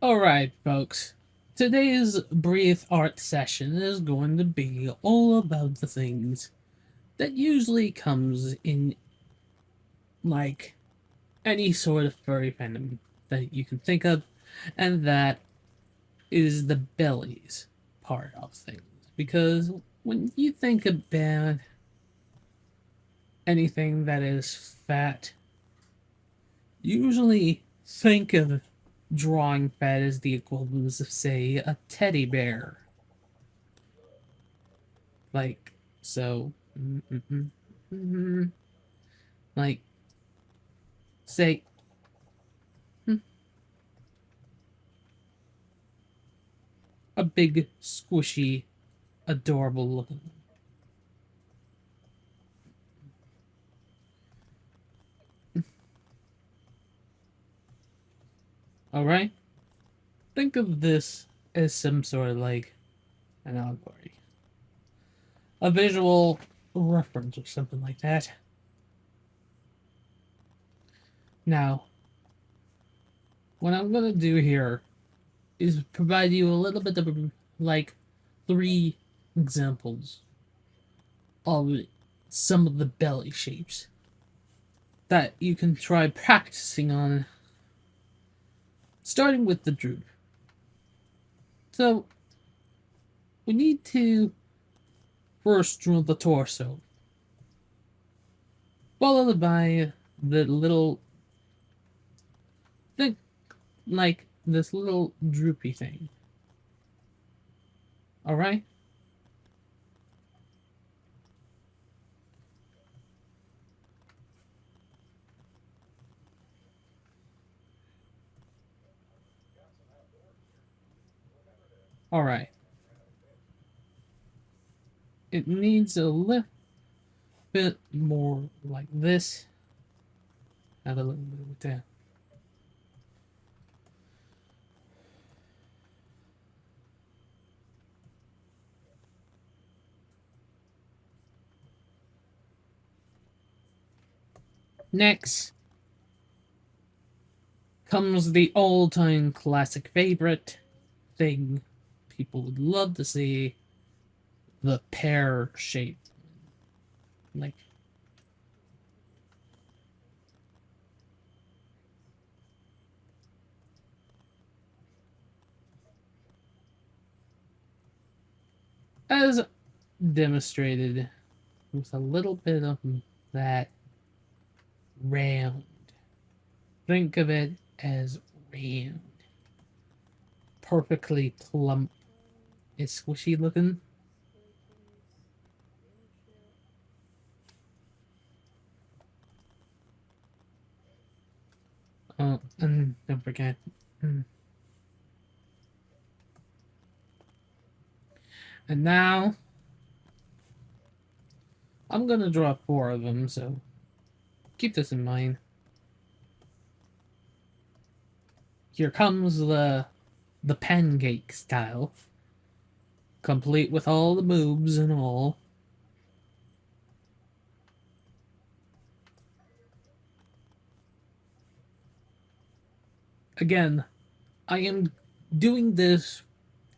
Alright, folks. Today's brief art session is going to be all about the things that usually comes in, like, any sort of furry fandom that you can think of, and that is the bellies part of things. Because when you think about anything that is fat, you usually think of drawing fat as the equivalent of, say, a teddy bear. Like, so, like, say, mm, a big, squishy, adorable looking. Alright? Think of this as some sort of like an allegory, a visual reference or something like that. Now, what I'm gonna do here is provide you a little bit of like three examples of some of the belly shapes that you can try practicing on, starting with the droop. So, we need to first draw the torso, followed by the little thing, like this little droopy thing. Alright? Alright. It needs a little bit more like this. Add a little bit of that. Next comes the all-time classic favorite thing people would love to see, the pear shape. Like, as demonstrated with a little bit of that round. Think of it as round. Perfectly plump. It's squishy looking. Oh, and don't forget. And now, I'm gonna draw four of them, so keep this in mind. Here comes the pancake style, complete with all the moves and all. Again, I am doing this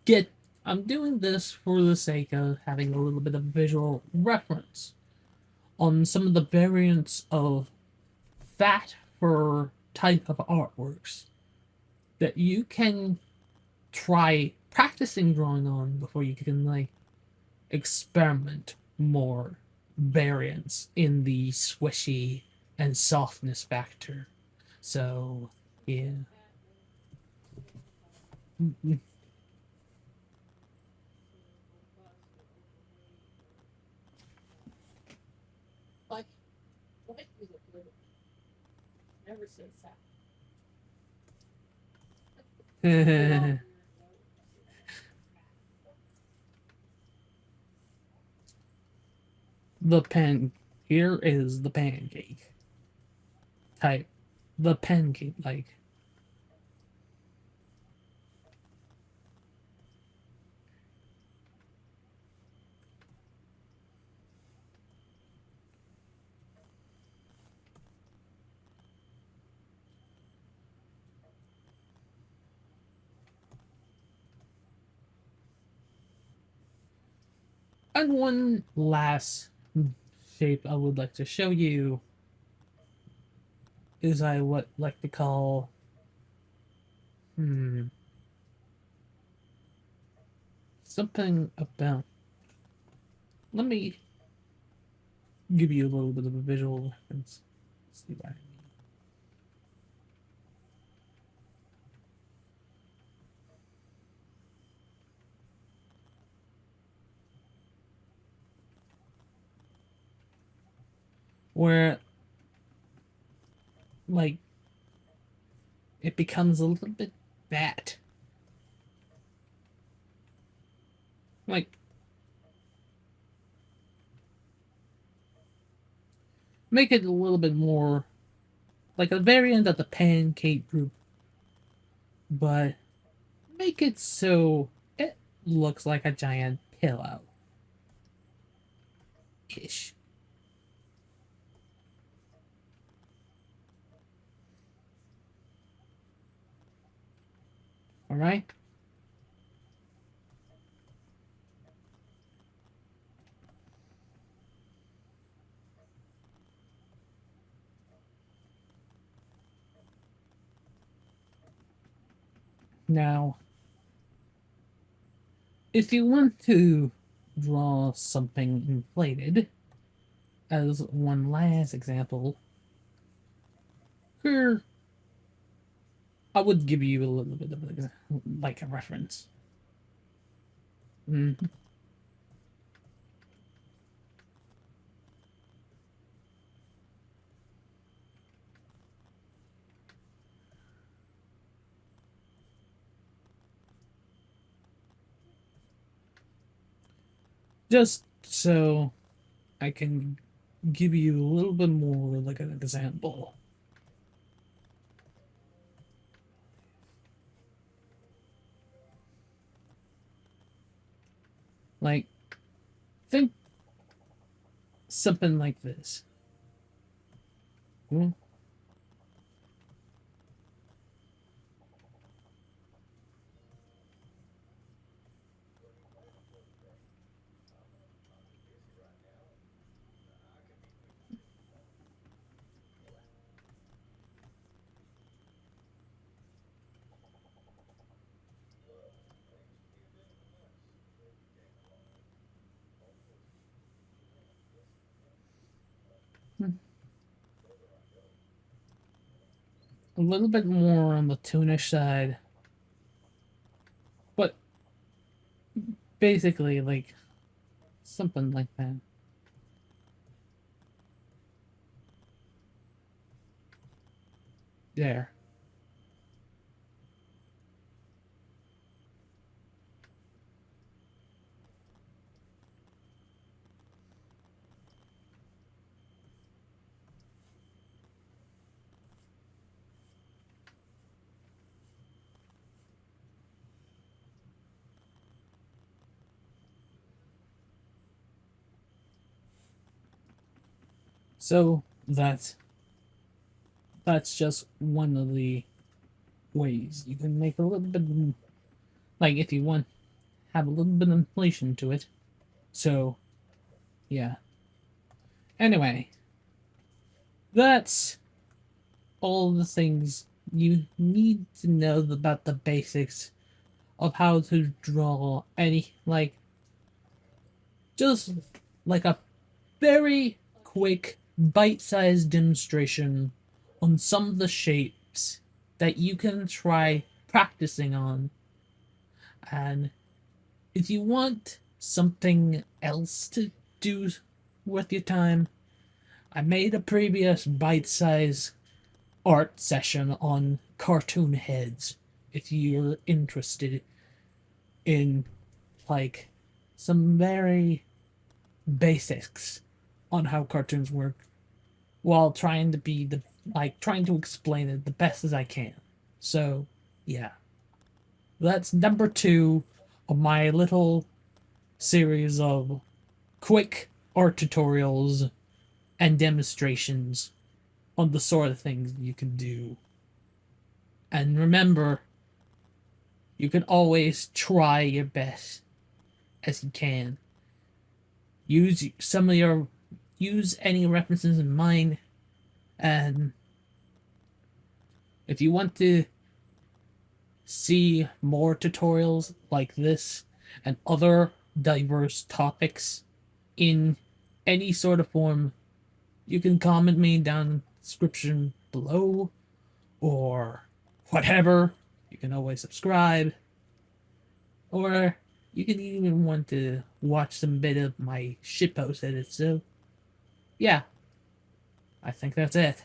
get I'm doing this for the sake of having a little bit of visual reference on some of the variants of that for type of artworks that you can try practicing drawing on before you can like experiment more variants in the swishy and softness factor. So yeah. Like, never says that. The pen here is the pancake type. The pancake like And one last shape I would like to show you is I would like to call something about. Let me give you a little bit of a visual reference. Let's see what I mean. Where like it becomes a little bit fat. Like make it a little bit more like a variant of the pancake group, but make it so it looks like a giant pillow ish. All right. Now, if you want to draw something inflated, as one last example, here I would give you a little bit of like a reference. Mm. Just so I can give you a little bit more like an example. Like, think something like this. Hmm? A little bit more on the toonish side, but basically like something like that. There. So that's just one of the ways you can make a little bit of, like if you want have a little bit of inflation to it. So yeah. Anyway, that's all the things you need to know about the basics of how to draw any like just like a very quick bite-sized demonstration on some of the shapes that you can try practicing on. And if you want something else to do worth your time, I made a previous bite-sized art session on cartoon heads if you're interested in like some very basics on how cartoons work while trying to be the like trying to explain it the best as I can. So, yeah. That's number 2 of my little series of quick art tutorials and demonstrations on the sort of things you can do. And remember, you can always try your best as you can. use any references in mind, and if you want to see more tutorials like this and other diverse topics in any sort of form, you can comment me down in the description below or whatever. You can always subscribe, or you can even want to watch some bit of my shitpost edit. So yeah, I think that's it.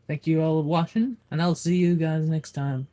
Thank you all for watching, and I'll see you guys next time.